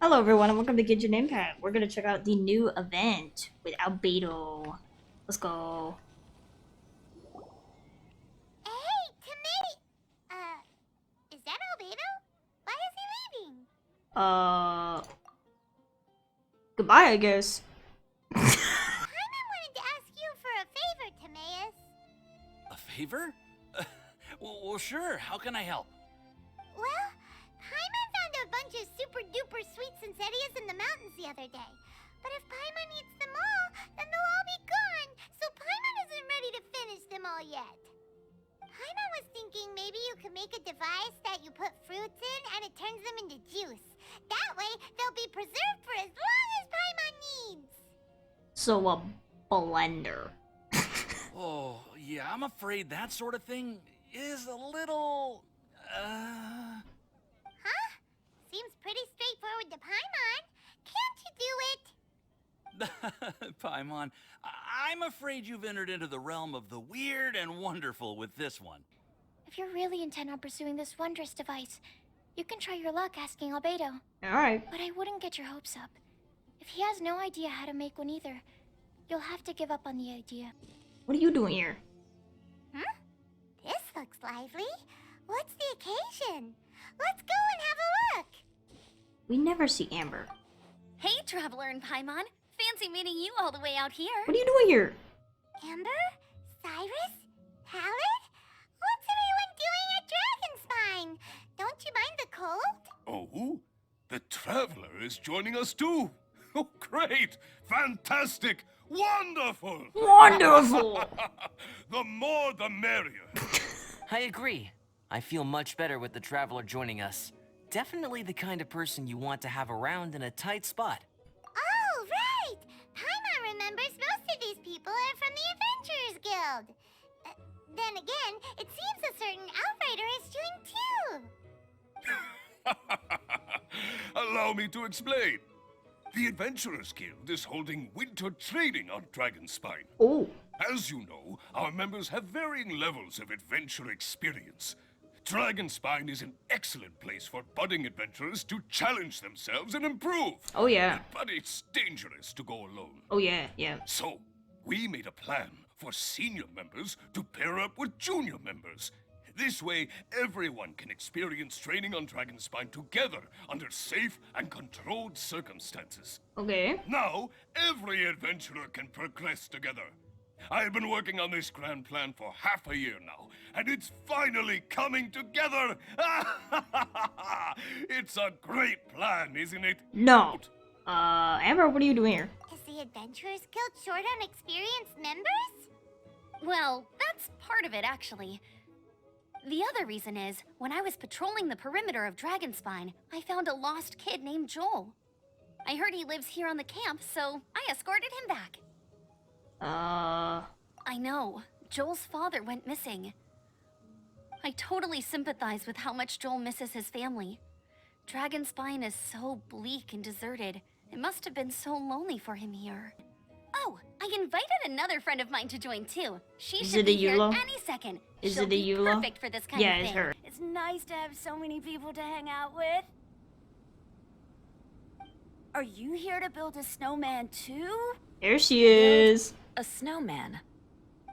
Hello everyone and welcome to Genshin Impact. We're gonna check out the new event with Albedo. Let's go. Hey, Tomato! Is that Albedo? Why is he leaving? Uh Goodbye I guess. Paimon wanted to ask you for a favor, Timaeus. A favor? Well, sure. How can I help? Well, Paimon found a bunch of super duper sweet Sincerias in the mountains the other day. But if Paimon eats them all, then they'll all be gone, so Paimon isn't ready to finish them all yet. Paimon was thinking maybe you could make a device that you put fruits in and it turns them into juice. That way, they'll be preserved for as long as Paimon needs. So a blender. Oh, yeah, I'm afraid that sort of thing is a little... Huh? Seems pretty straightforward to Paimon. Can't you do it? Paimon, I'm afraid you've entered into the realm of the weird and wonderful with this one. If you're really intent on pursuing this wondrous device, you can try your luck asking Albedo. Alright. But I wouldn't get your hopes up. If he has no idea how to make one either, you'll have to give up on the idea. What are you doing here? This looks lively. What's the occasion? Let's go and have a look. We never see Amber. Hey, Traveler and Paimon. Fancy meeting you all the way out here. What are you doing here? Amber? Cyrus? Halid? What's everyone doing at Dragonspine? Don't you mind the cold? Oh, the Traveler is joining us too. Oh, great! Fantastic! Wonderful! Wonderful! The more the merrier. I agree. I feel much better with the Traveler joining us. Definitely the kind of person you want to have around in a tight spot. Oh, right! Paimon remembers most of these people are from the Adventurers Guild. Then again, it seems a certain Outrider is joined too. Allow me to explain. The Adventurers Guild is holding winter training on Dragonspine. Oh. As you know, our members have varying levels of adventure experience. Dragonspine is an excellent place for budding adventurers to challenge themselves and improve. Oh yeah. But it's dangerous to go alone. Oh yeah, yeah. So, we made a plan for senior members to pair up with junior members. This way, everyone can experience training on Dragonspine together under safe and controlled circumstances. Okay. Now, every adventurer can progress together. I've been working on this grand plan for half a year now, and it's finally coming together! It's a great plan, isn't it? No. Amber, what are you doing here? Is the Adventurers Guild short on experienced members? Well, that's part of it, actually. The other reason is, when I was patrolling the perimeter of Dragonspine, I found a lost kid named Joel. I heard he lives here on the camp, so I escorted him back. I know. Joel's father went missing. I totally sympathize with how much Joel misses his family. Dragonspine is so bleak and deserted. It must have been so lonely for him here. Oh, I invited another friend of mine to join too. She Is should it be a here Eula? any second. Is She'll it a be Eula? perfect for this kind Yeah, of it's thing. her. It's nice to have so many people to hang out with. Are you here to build a snowman too? There she is. A snowman?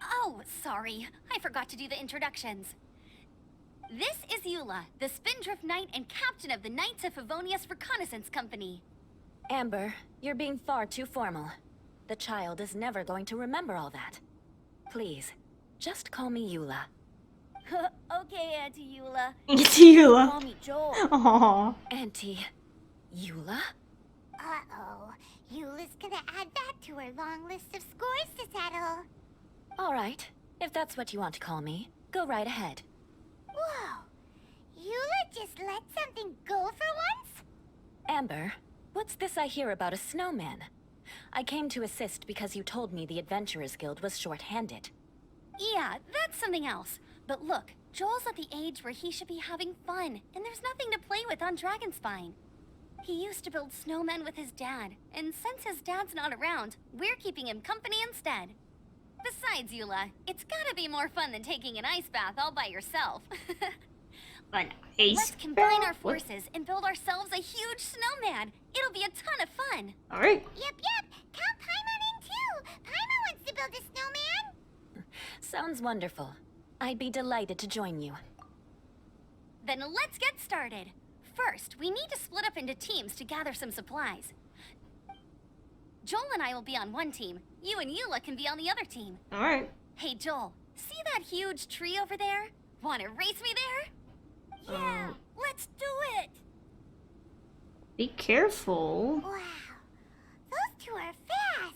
Oh, sorry. I forgot to do the introductions. This is Eula, the Spindrift Knight and captain of the Knights of Favonius Reconnaissance Company. Amber, you're being far too formal. The child is never going to remember all that. Please, just call me Eula. Okay, Auntie Eula. It's you. Call me Joel. Aww. Auntie Eula? Uh-oh. Eula's gonna add that to her long list of scores to settle. All right, if that's what you want to call me, go right ahead. Whoa. Eula just let something go for once? Amber, what's this I hear about a snowman? I came to assist because you told me the Adventurers Guild was short-handed. Yeah, that's something else. But look, Joel's at the age where he should be having fun, and there's nothing to play with on Dragonspine. He used to build snowmen with his dad, and since his dad's not around, we're keeping him company instead. Besides, Eula, it's gotta be more fun than taking an ice bath all by yourself. An ice Let's combine our bath? What? forces and build ourselves a huge snowman. snowman. It'll be a ton of fun. Alright. Yep. Count Paimon in too. Paimon wants to build a snowman. Sounds wonderful. I'd be delighted to join you. Then let's get started. First, we need to split up into teams to gather some supplies. Joel and I will be on one team. You and Eula can be on the other team. Alright. Hey, Joel, see that huge tree over there? Wanna race me there? Yeah. Let's do it! Be careful. Wow. Those two are fast.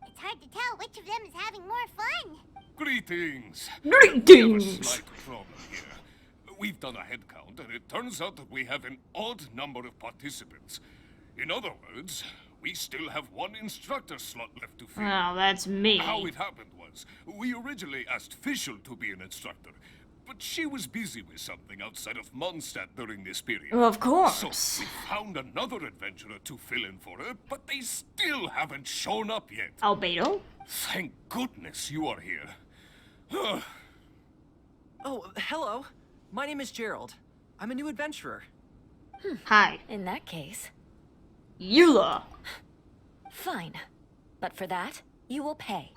It's hard to tell which of them is having more fun. Greetings. Greetings. We have a slight problem here. We've done a head count, and it turns out that we have an odd number of participants. In other words, we still have one instructor slot left to fill. Oh, that's me. How it happened was, we originally asked Fischl to be an instructor, but she was busy with something outside of Mondstadt during this period. Well, of So course. we found another adventurer to fill in for her, but they still haven't shown up yet. Albedo? Thank goodness you are here. Oh, hello. My name is Gerald. I'm a new adventurer. Hi. In that case, Eula. fine. But for that, you will pay.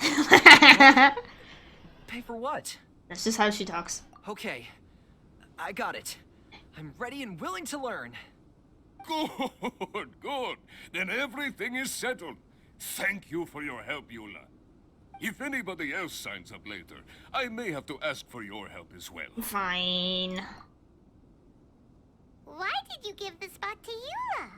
Pay for what? That's just how she talks. Okay. I got it. I'm ready and willing to learn. Good. Then everything is settled. Thank you for your help, Eula. If anybody else signs up later, I may have to ask for your help as well. Fine. Why did you give the spot to Eula?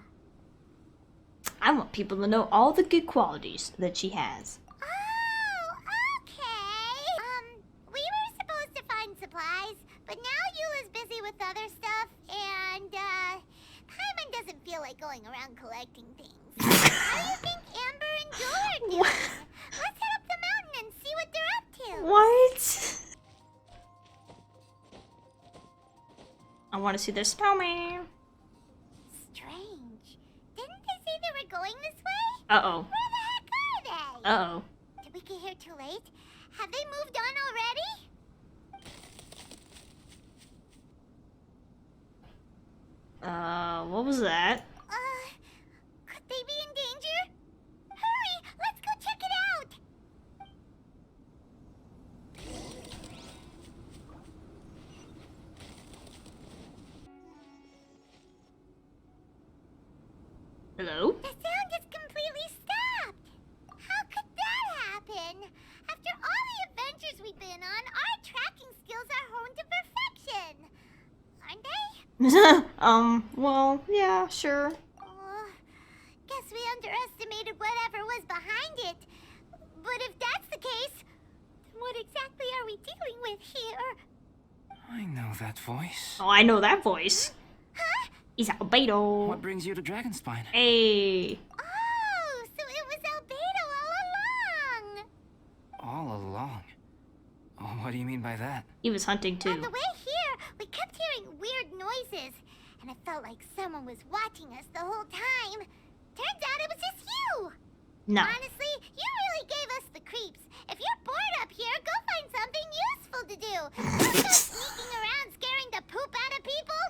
I want people to know all the good qualities that she has. Oh, okay. We were supposed to find supplies, but now Eula's busy with other stuff, and, Paimon doesn't feel like going around collecting things. How do you think Amber and Joel are doing? Let's head up the mountain and see what they're up to. What? I want to see the snowman. Strange. Didn't they say they were going this way? Uh-oh. Where the heck are they? Uh-oh. Did we get here too late? Have they moved on already? What was that? Could they be in danger? Hurry, let's go check it out. Hello? The sound just completely stopped. How could that happen? After all the adventures we've been on, our tracking skills are honed to perfection. Aren't they? Well, yeah, sure. Guess we underestimated whatever was behind it. But if that's the case, then what exactly are we dealing with here? I know that voice. Oh, I know that voice. Huh? He's Albedo. What brings you to Dragonspine? Hey. Oh, so it was Albedo all along. All along. Oh, what do you mean by that? He was hunting On too. the way here, we kept hearing weird noises, and it felt like someone was watching us the whole time. Turns out it was just you. No. Honestly, you really gave us the creeps. If you're bored up here, go find something useful to do. Don't go sneaking around scaring the poop out of people.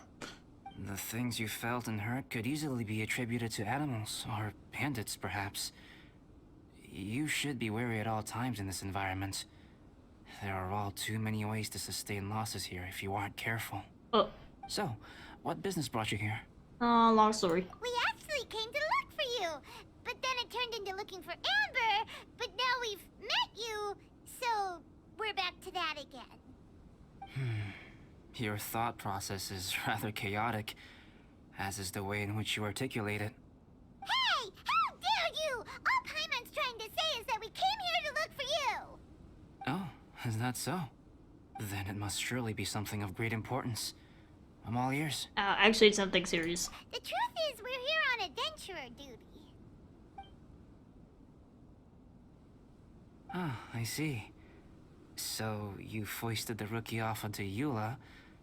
The things you felt and heard could easily be attributed to animals, or bandits, perhaps. You should be wary at all times in this environment. There are all too many ways to sustain losses here if you aren't careful. Oh. So, what business brought you here? Long story. We actually came to look for you, but then it turned into looking for Amber, but now we've met you, so we're back to that again. Your thought process is rather chaotic, as is the way in which you articulate it. Hey! How dare you! All Paimon's trying to say is that we came here to look for you! Oh, is that so? Then it must surely be something of great importance. I'm all ears. Actually, it's something serious. The truth is, we're here on adventurer duty. Ah, I see. So you foisted the rookie off onto Eula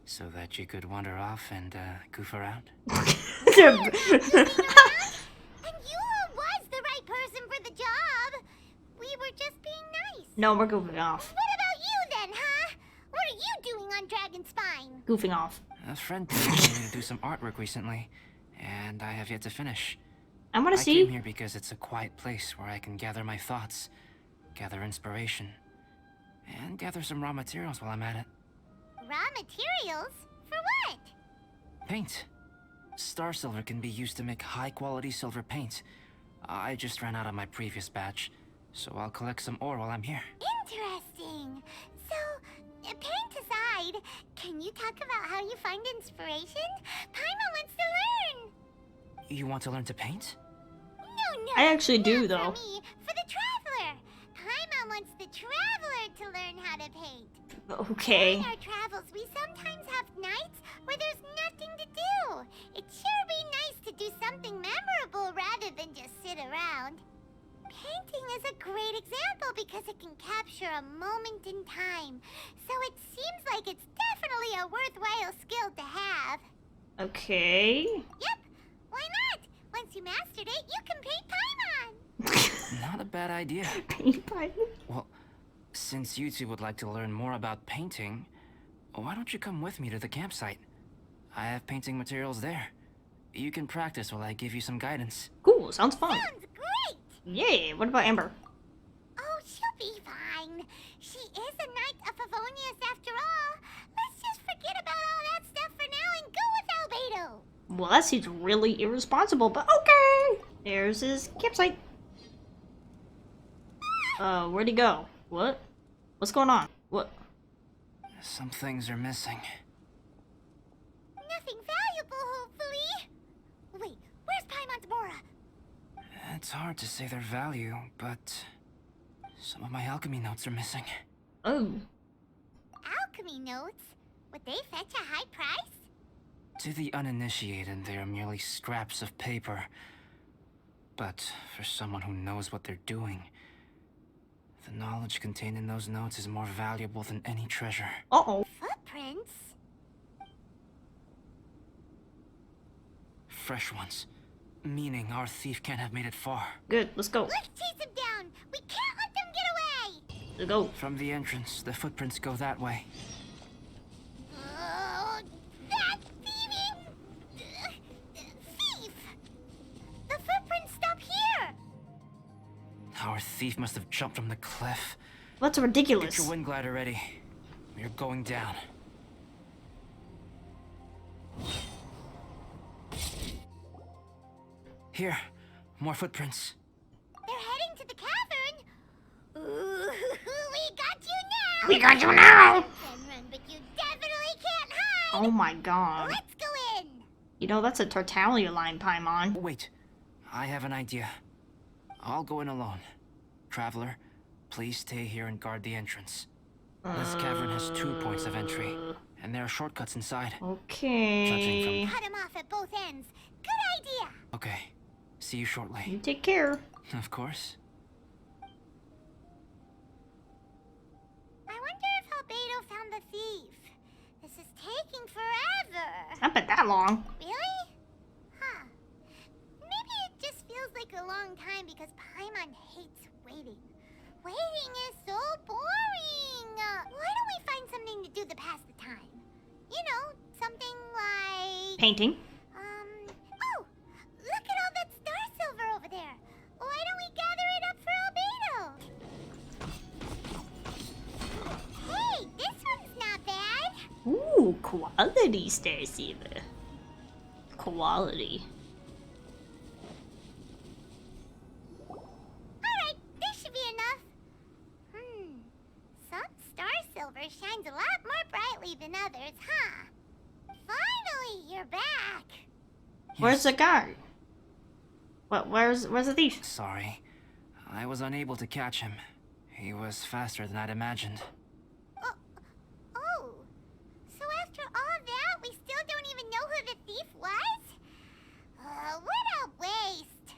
so that you could wander off and goof around? And Eula was the right person for the job. We were just being nice. No, we're goofing off. What about you then, huh? What are you doing on Dragonspine? Goofing off. A friend told me to do some artwork recently, and I have yet to finish. I want to I see. came here because it's a quiet place where I can gather my thoughts, gather inspiration, and gather some raw materials while I'm at it. Raw materials? For what? Paint. Star silver can be used to make high-quality silver paint. I just ran out of my previous batch, so I'll collect some ore while I'm here. Interesting. So, paint aside, can you talk about how you find inspiration? Paimon wants to learn. You want to learn to paint? No, I actually do, not though. For me, for the traveler. Paimon wants the traveler to learn how to paint. Okay. During our travels, we sometimes have nights where there's nothing to do. It'd sure be nice to do something memorable rather than just sit around. Painting is a great example because it can capture a moment in time. So it seems like it's definitely a worthwhile skill to have. Okay. Yep, why not? Once you mastered it, you can paint Paimon. Not a bad idea. Paint by. Well, since you two would like to learn more about painting, why don't you come with me to the campsite? I have painting materials there. You can practice while I give you some guidance. Cool. Sounds fun. Sounds great. Yeah. What about Amber? Oh, she'll be fine. She is a knight of Favonius after all. Let's just forget about all that stuff for now and go with Albedo. Well, that seems really irresponsible, but okay. There's his campsite. Where'd he go? What? What's going on? What? Some things are missing. Nothing valuable, hopefully. Wait, where's Paimon's Mora? It's hard to say their value, but some of my alchemy notes are missing. Oh. Alchemy notes? Would they fetch a high price? To the uninitiated, they are merely scraps of paper. But for someone who knows what they're doing, the knowledge contained in those notes is more valuable than any treasure. Uh-oh. Footprints? Fresh ones. Meaning our thief can't have made it far. Good. Let's go. Let's chase them down. We can't let them get away. Let's go. From the entrance, the footprints go that way. Oh, that thieving thief! The footprints stop here. Our thief must have jumped from the cliff. That's Get ridiculous. your wind glider ready. We're going down. Here, more footprints. They're heading to the cavern. Ooh, we got you now. We got you now. You can run, but you definitely can't hide. Oh my god. Let's go in. You know, that's a Tartaglia line, Paimon. Wait, I have an idea. I'll go in alone. Traveler, please stay here and guard the entrance. This cavern has 2 points of entry, and there are shortcuts inside. Okay. Cut him off at both ends. Good idea. Okay, see you shortly. You take care. Of course. I wonder if Albedo found the thief. This is taking forever. It's not been that long. Really? Huh. Maybe it just feels like a long time because Paimon hates waiting. Waiting is so boring. Why don't we find something to do to pass the time? You know, something like... Painting. Oh! Look at all that star silver over there. Why don't we gather it up for Albedo? Hey, this one's not bad. Ooh, quality star silver. Quality. Alright, this should be enough. Some star silver shines a lot more brightly than others, huh? Finally, you're back. Where's the guy? What? Where's the thief? Sorry. I was unable to catch him. He was faster than I'd imagined. Oh. So after all that, we still don't even know who the thief was? What a waste.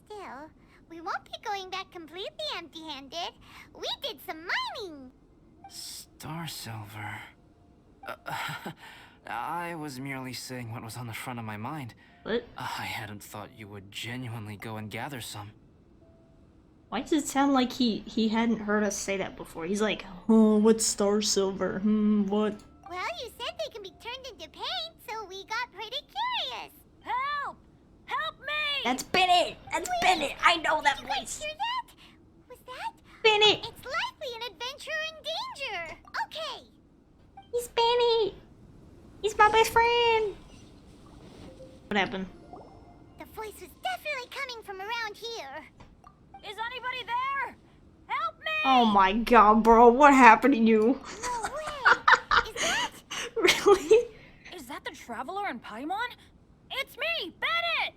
Still, we won't be going back completely empty-handed. We did some mining. Star silver. I was merely saying what was on the front of my mind. What? I hadn't thought you would genuinely go and gather some. Why does it sound like he hadn't heard us say that before? He's like, oh, what's star silver? What? Well, you said they can be turned into paint, so we got pretty curious. Help! Help me! That's Bennett! That's Bennett! I know that Did you guys voice! hear that? Was that? Bennett! It's likely an adventurer in danger. Okay. He's Bennett! He's my best friend! What happened? The voice was definitely coming from around here. Is anybody there? Help me! Oh my god, bro, what happened to you? No way. Is that? Really? Is that the Traveler in Paimon? It's me, Bennett!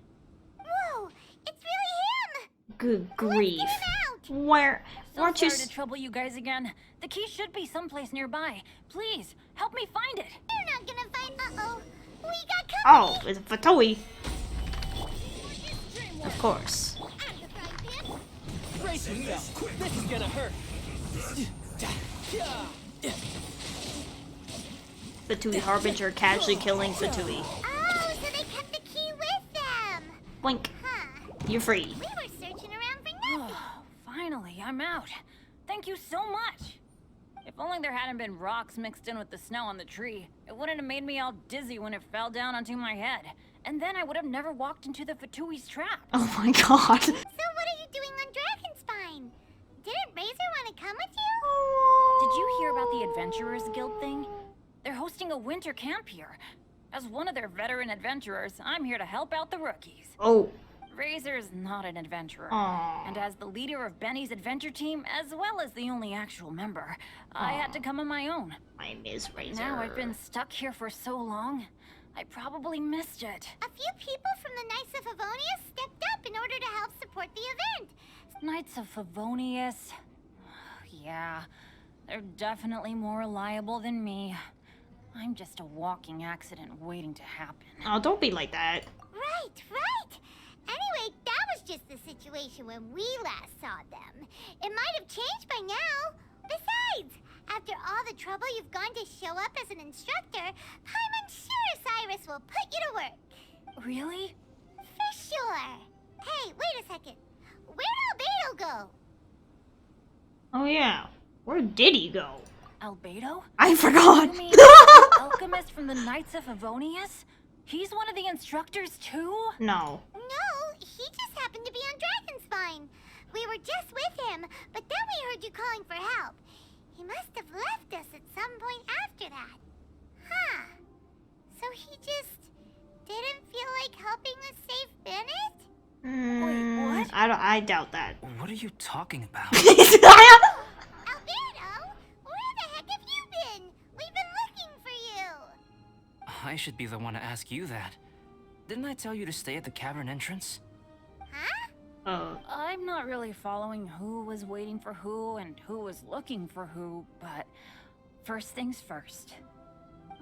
Whoa, it's really him. Good grief. Let's get him out. Where? So Weren't you sorry to trouble you guys again. The key should be someplace nearby. Please, help me find it. You're not gonna find. Uh-oh. We got Oh, company. it's a Fatui. Of course. I'm the frying pan. Brace yourself. This is gonna hurt. Fatui Harbinger casually killing Fatui. Oh, so they kept the key with them. Blink. Huh. You're free. We were searching around for nothing. Finally, I'm out. Thank you so much. If only there hadn't been rocks mixed in with the snow on the tree, it wouldn't have made me all dizzy when it fell down onto my head. And then I would have never walked into the Fatui's trap. Oh my god. So what are you doing on Dragonspine? Didn't Razor want to come with you? Did you hear about the Adventurers Guild thing? They're hosting a winter camp here. As one of their veteran adventurers, I'm here to help out the rookies. Oh. Razor's not an adventurer. Aw. And as the leader of Benny's adventure team, as well as the only actual member, I had to come on my own. I miss Razor. Now I've been stuck here for so long, I probably missed it. A few people from the Knights of Favonius stepped up in order to help support the event. Knights of Favonius. Yeah, they're definitely more reliable than me. I'm just a walking accident waiting to happen. Oh, don't be like that. Right, right. Anyway, that was just the situation when we last saw them. It might have changed by now. Besides, after all the trouble you've gone to show up as an instructor, Paimon's sure Cyrus will put you to work. Really? For sure. Hey, wait a second. Where'd Albedo go? Oh yeah. Where did he go? Albedo? I forgot. You mean the alchemist from the Knights of Favonius? He's one of the instructors too? No. No, he just happened to be on Dragonspine. We were just with him, but then we heard you calling for help. He must have left us at some point after that. Huh. So he just didn't feel like helping us save Bennett? Mm, what? I doubt that. What are you talking about? Albedo, where the heck have you been? We've been looking for you. I should be the one to ask you that. Didn't I tell you to stay at the cavern entrance? Huh? I'm not really following who was waiting for who and who was looking for who, but first things first.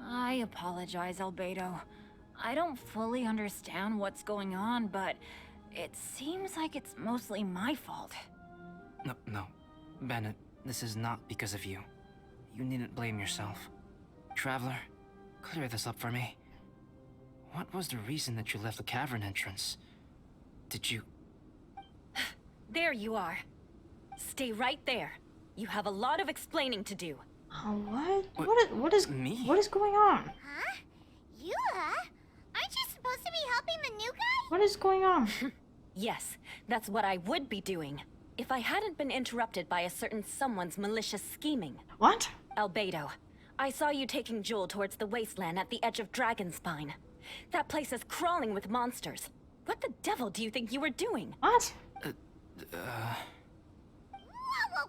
I apologize, Albedo. I don't fully understand what's going on, but it seems like it's mostly my fault. No. Bennett, this is not because of you. You needn't blame yourself. Traveler, clear this up for me. What was the reason that you left the cavern entrance? Did you... There you are. Stay right there. You have a lot of explaining to do. Oh, what? What is Me? What is going on? Huh? Eula? Aren't you supposed to be helping the new guy? What is going on? Yes, that's what I would be doing. If I hadn't been interrupted by a certain someone's malicious scheming. What? Albedo, I saw you taking Jewel towards the wasteland at the edge of Dragonspine. That place is crawling with monsters. What the devil do you think you were doing? What?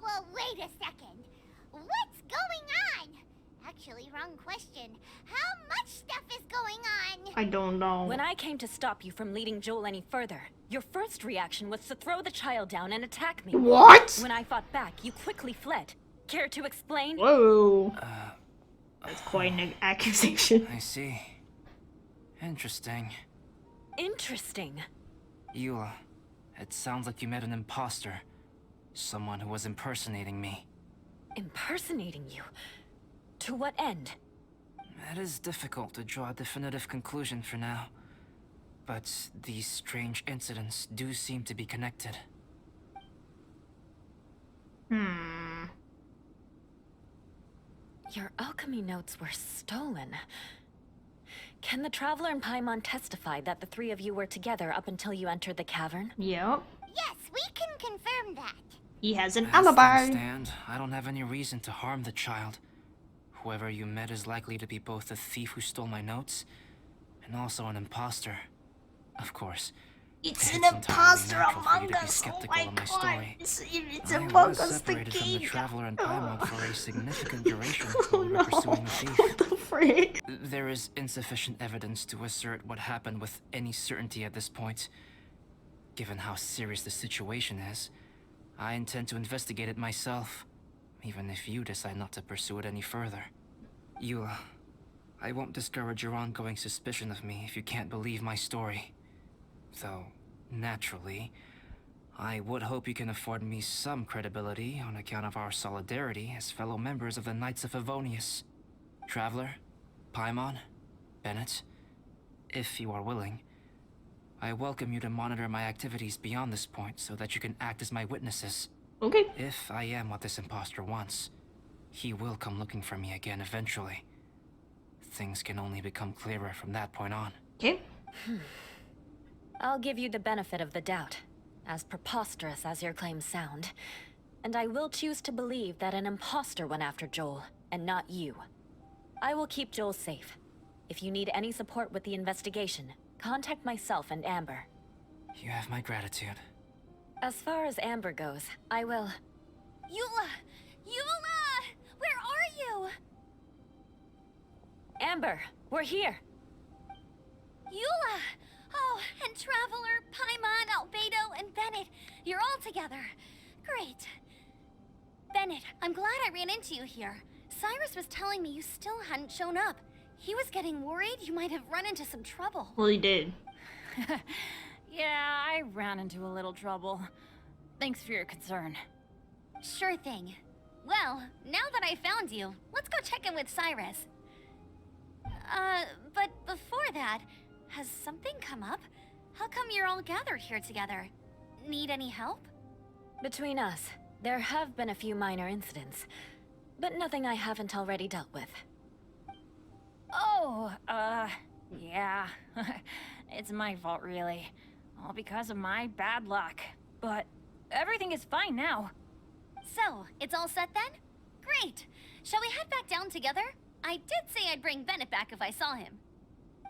Whoa, wait a second. What's going on? Actually, wrong question. How much stuff is going on? I don't know. When I came to stop you from leading Joel any further, your first reaction was to throw the child down and attack me. What? When I fought back, you quickly fled. Care to explain? Whoa. That's quite an accusation. I see. Interesting. Interesting. Eula, it sounds like you met an imposter. Someone who was impersonating me. Impersonating you? To what end? It is difficult to draw a definitive conclusion for now. But these strange incidents do seem to be connected. Your alchemy notes were stolen. can the Traveler and Paimon testify that the three of you were together up until you entered the cavern? Yep. Yes, we can confirm that. He has an As alibi. things stand, I don't have any reason to harm the child. Whoever you met is likely to be both the thief who stole my notes and also an imposter. Of course, It's it's an entirely imposter natural for you among to be us. Oh skeptical my of my god. story. It's I among was us the separated from the game. Traveler and Paimon for a significant duration Oh while we were no. pursuing the thief. What the frick? There is insufficient evidence to assert what happened with any certainty at this point. Given how serious the situation is, I intend to investigate it myself, even if you decide not to pursue it any further. Eula, I won't discourage your ongoing suspicion of me if you can't believe my story. Though, naturally, I would hope you can afford me some credibility on account of our solidarity as fellow members of the Knights of Favonius. Traveler, Paimon, Bennett, if you are willing, I welcome you to monitor my activities beyond this point so that you can act as my witnesses. Okay. If I am what this imposter wants, he will come looking for me again eventually. Things can only become clearer from that point on. Okay. I'll give you the benefit of the doubt, as preposterous as your claims sound. And I will choose to believe that an imposter went after Joel, and not you. I will keep Joel safe. If you need any support with the investigation, contact myself and Amber. You have my gratitude. As far as Amber goes, I will... Eula! Eula! Where are you? Amber, we're here! Eula! Oh, and Traveler, Paimon, Albedo, and Bennett. You're all together. Great. Bennett, I'm glad I ran into you here. Cyrus was telling me you still hadn't shown up. He was getting worried you might have run into some trouble. Well, he did. Yeah, I ran into a little trouble. Thanks for your concern. Sure thing. Well, now that I found you, let's go check in with Cyrus. But before that, has something come up? How come you're all gathered here together? Need any help? Between us, there have been a few minor incidents, but nothing I haven't already dealt with. Oh, yeah. It's my fault, really. All because of my bad luck. But everything is fine now. So, it's all set then? Great! Shall we head back down together? I did say I'd bring Bennett back if I saw him.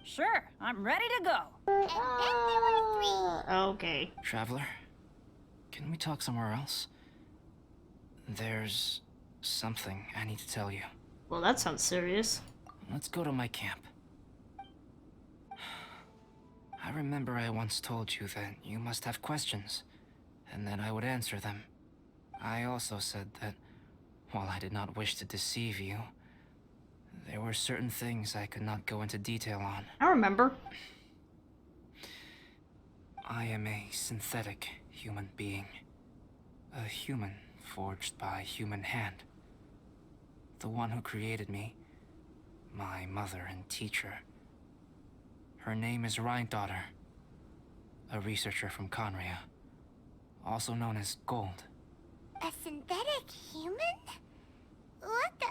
Sure, I'm ready to go. And then there were 3. Okay. Traveler, can we talk somewhere else? There's something I need to tell you. Well, that sounds serious. Let's go to my camp. I remember I once told you that you must have questions, and that I would answer them. I also said that, while I did not wish to deceive you, there were certain things I could not go into detail on. I remember. I am a synthetic human being. A human forged by human hand. The one who created me, my mother and teacher. Her name is Rhine-daughter, a researcher from Conria, also known as Gold. A synthetic human? What the...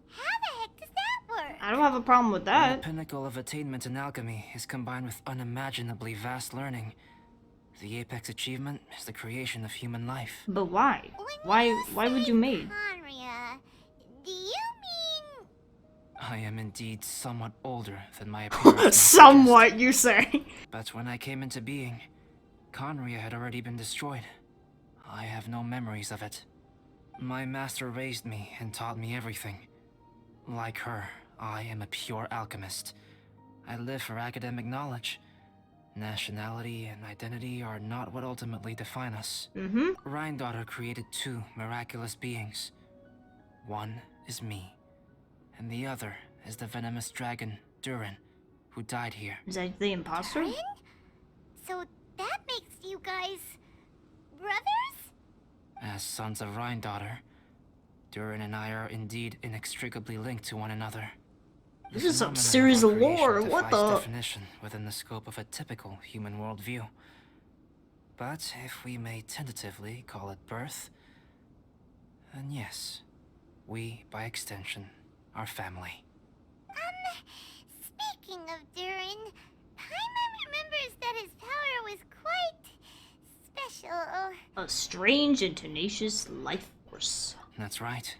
How the heck does that work? I don't have a problem with The that. pinnacle of attainment in alchemy is combined with unimaginably vast learning. The apex achievement is the creation of human life. But why? When Why would you mate? Conria, do you mean... I am indeed somewhat older than my appearance might Somewhat, you say. suggest. But when I came into being, Conria had already been destroyed. I have no memories of it. My master raised me and taught me everything. Like her, I am a pure alchemist. I live for academic knowledge. Nationality and identity are not what ultimately define us. Rhine-daughter created 2 miraculous beings. One is me, and the other is the venomous dragon, Durin, who died here. Is that the imposter? Durin? So that makes you guys... brothers? As sons of Rhine-daughter, Durin and I are indeed inextricably linked to one another. This is some phenomenon serious our creation lore, what defies the- definition within the scope of a typical human worldview. But if we may tentatively call it birth, then yes, we, by extension, are family. Speaking Speaking of Durin, Paimon remembers that his power was quite special. A strange and tenacious life force. That's right.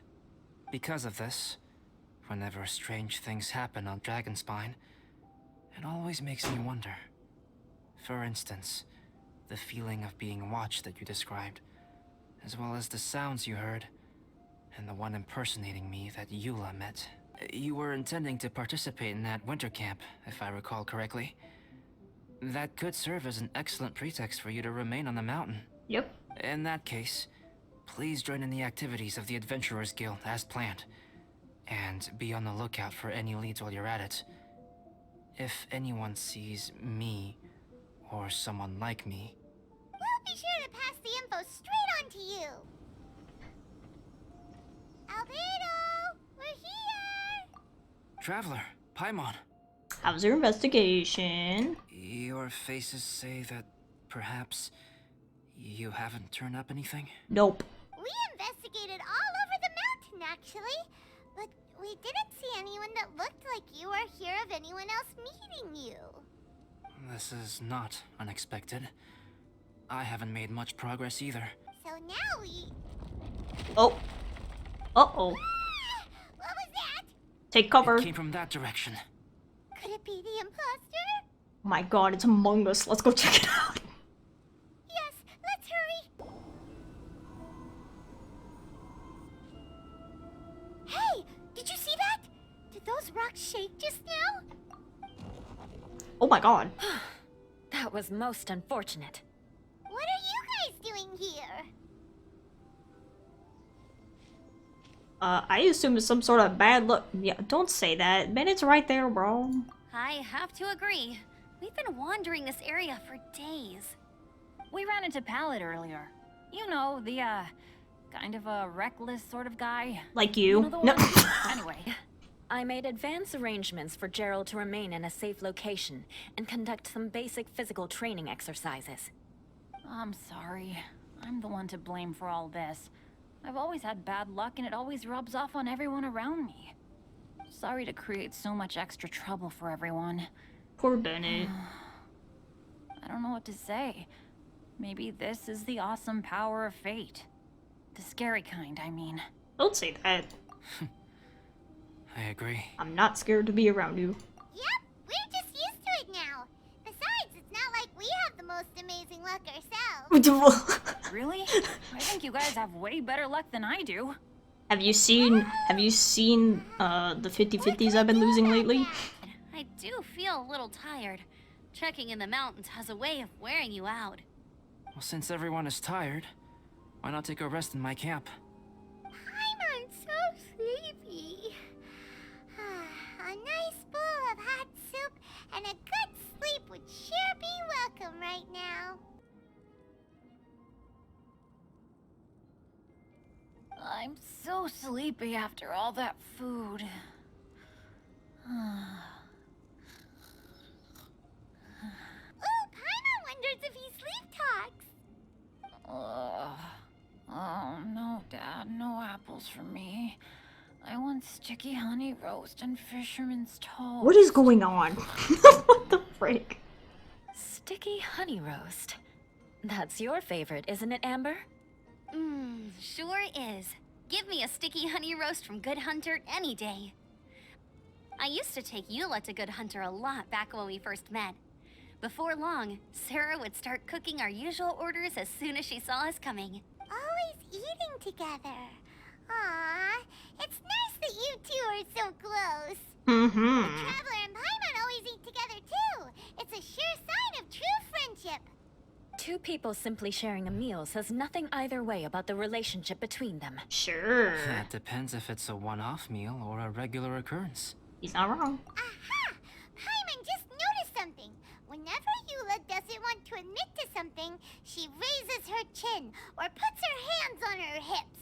Because of this, whenever strange things happen on Dragonspine, it always makes me wonder. For instance, the feeling of being watched that you described, as well as the sounds you heard, and the one impersonating me that Eula met. You were intending to participate in that winter camp, if I recall correctly. That could serve as an excellent pretext for you to remain on the mountain. Yep. In that case, please join in the activities of the Adventurers Guild as planned. And be on the lookout for any leads while you're at it. If anyone sees me, or someone like me... We'll be sure to pass the info straight on to you. Albedo, we're here! Traveler, Paimon. How's your investigation? Your faces say that perhaps you haven't turned up anything? Nope. We investigated all over the mountain, actually. But we didn't see anyone that looked like you or hear of anyone else meeting you. This is not unexpected. I haven't made much progress either. So now we... Oh. Uh-oh. Ah! What was that? Take cover. It came from that direction. Could it be the imposter? My god, it's Among Us. Let's go check it out. Yes, let's hurry. Hey, did you see that? Did those rocks shake just now? Oh my god. That was most unfortunate. What are you guys doing here? I assume it's some sort of bad luck. Yeah, don't say that. Man, it's right there, bro. I have to agree. We've been wandering this area for days. We ran into Pallet earlier. You know, the, kind of a reckless sort of guy. Like You you. know the No. one? Anyway, I made advance arrangements for Gerald to remain in a safe location and conduct some basic physical training exercises. I'm sorry. I'm the one to blame for all this. I've always had bad luck and it always rubs off on everyone around me. Sorry to create so much extra trouble for everyone. Poor Bennett. I don't know what to say. Maybe this is the awesome power of fate. The scary kind, I mean. Don't say that. I agree. I'm not scared to be around you. Yep, we're just used to it now. Besides, it's not like we have the most amazing luck ourselves. Really? I think you guys have way better luck than I do. Have you seen the 50-50s I've been losing lately? I do feel a little tired. Trekking in the mountains has a way of wearing you out. Well, since everyone is tired, why not take a rest in my camp? I'm so sleepy. A nice bowl of hot soup and a good sleep would sure be welcome right now. I'm so sleepy after all that food. Ooh, Paimon wonders if he sleep talks. Oh no, Dad, no apples for me. I want sticky honey roast and fisherman's toast. What is going on? What the frick? Sticky honey roast. That's your favorite, isn't it, Amber? Sure is. Give me a sticky honey roast from Good Hunter any day. I used to take Eula to Good Hunter a lot back when we first met. Before long, Sarah would start cooking our usual orders as soon as she saw us coming. Always eating together. Aww, it's nice that you two are so close. Traveler and Paimon always eat together too. It's a sure sign of true friendship. Two people simply sharing a meal says nothing either way about the relationship between them. Sure. That depends if it's a one-off meal or a regular occurrence. He's not wrong. Aha! Paimon just noticed something. Whenever Eula doesn't want to admit to something, she raises her chin or puts her hands on her hips.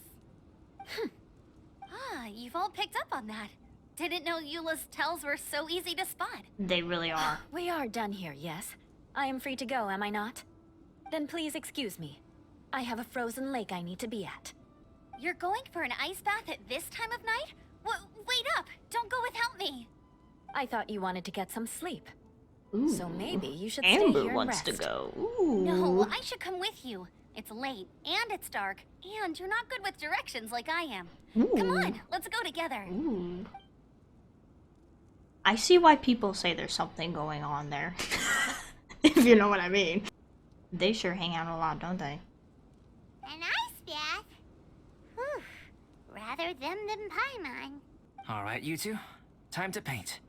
Ah, you've all picked up on that. Didn't know Eula's tells were so easy to spot. They really are. We are done here, yes? I am free to go, am I not? Then please excuse me. I have a frozen lake I need to be at. You're going for an ice bath at this time of night? Wait up! Don't go without me! I thought you wanted to get some sleep. Ooh. So maybe you should stay Amber here and wants to rest. go. Ooh. No, I should come with you. It's late, and it's dark, and you're not good with directions like I am. Come Ooh. on, let's go together. Ooh. I see why people say there's something going on there. If you know what I mean. They sure hang out a lot, don't they? An ice bath? Whew. Rather them than Paimon. Alright, you two. Time to paint.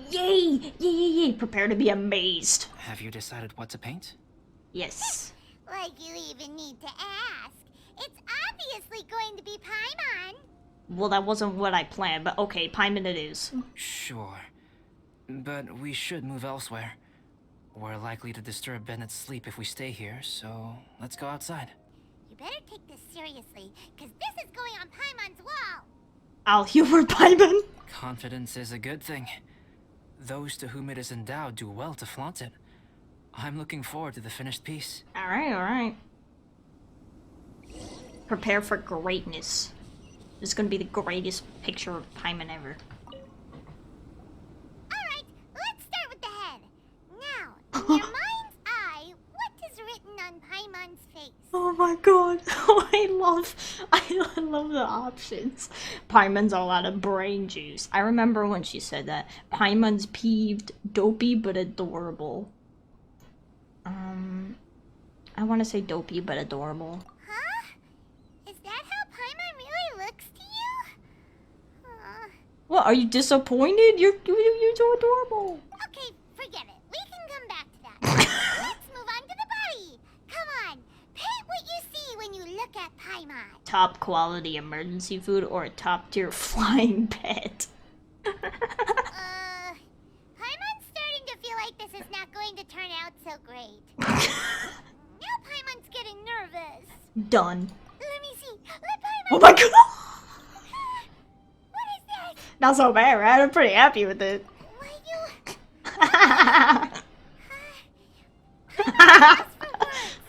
Yay! Yay, yay, yay! Prepare to be amazed. Have you decided what to paint? Yes. Like you even need to ask. It's obviously going to be Paimon. Well, that wasn't what I planned, but okay, Paimon it is. Sure. But we should move elsewhere. We're likely to disturb Bennett's sleep if we stay here, so let's go outside. You better take this seriously, because this is going on Paimon's wall. I'll humor Paimon. Confidence is a good thing. Those to whom it is endowed do well to flaunt it. I'm looking forward to the finished piece. Alright, alright. Prepare for greatness. This is gonna be the greatest picture of Paimon ever. Alright, let's start with the head. Now, in your mind's eye, what is written on Paimon's face? Oh my god. Oh, I love the options. Paimon's all out of brain juice. I remember when she said that. Paimon's peeved, dopey, but adorable. I want to say dopey, but adorable. Huh? Is that how Paimon really looks to you? What, are you disappointed? You're so adorable. Okay, forget it. We can come back to that. Let's move on to the body. Come on, paint what you see when you look at Paimon. Top quality emergency food or a top tier flying pet? Paimon's starting to feel like this is not going to turn out so great. Now Paimon's getting nervous. Done. Let me see. Let Paimon... Oh my god! What is that? Not so bad, right? I'm pretty happy with it. Why you... As for words,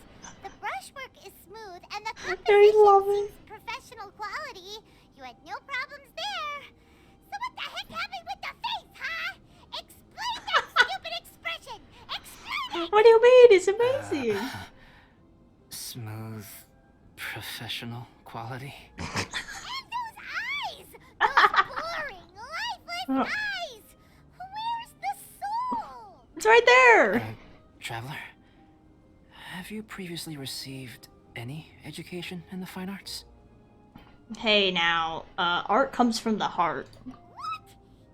the brushwork is smooth and the I composition love it. seems professional quality. You had no problems there. So what the heck happened with the face, huh? Explain that stupid expression. Explain it. What do you mean? It's amazing. Smooth, professional quality. And those eyes! Those boring, lifeless eyes! Where's the soul? It's right there. Traveler, have you previously received any education in the fine arts? Hey now, art comes from the heart. What?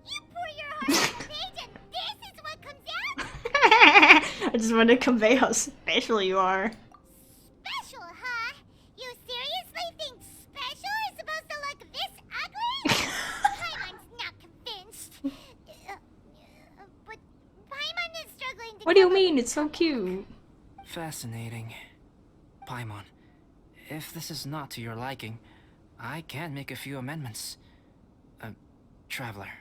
You pour your heart on the page and this is what comes out? I just want to convey how special you are. Special, huh? You seriously think special is supposed to look this ugly? Paimon's not convinced. But Paimon is struggling to What do you come up mean? It's so cute. Fascinating. Paimon, if this is not to your liking, I can make a few amendments. Traveler,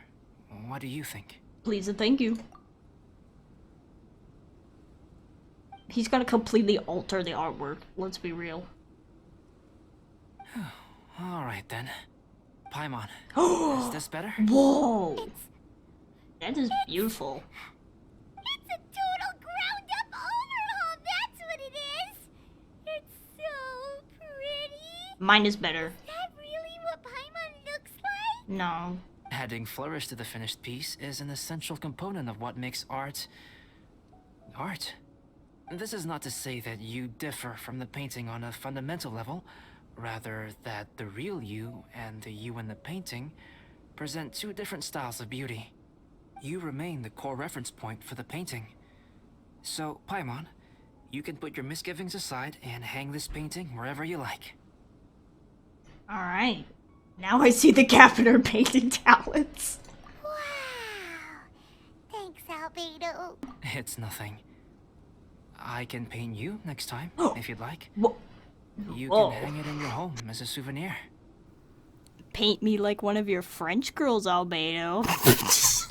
what do you think? Please and thank you. He's gonna completely alter the artwork. Let's be real. Alright then. Paimon, is this better? Whoa! That is beautiful. It's a total ground-up overhaul, that's what it is! It's so pretty! Mine is better. Is that really what Paimon looks like? No. Adding flourish to the finished piece is an essential component of what makes art... art. This is not to say that you differ from the painting on a fundamental level, rather that the real you and the you in the painting present two different styles of beauty. You remain the core reference point for the painting. So, Paimon, you can put your misgivings aside and hang this painting wherever you like. Alright. Now I see the gap in her painting talents. Wow! Thanks, Albedo. It's nothing. I can paint you next time, if you'd like. Whoa. You Whoa. can hang it in your home as a souvenir. Paint me like one of your French girls, Albedo. It's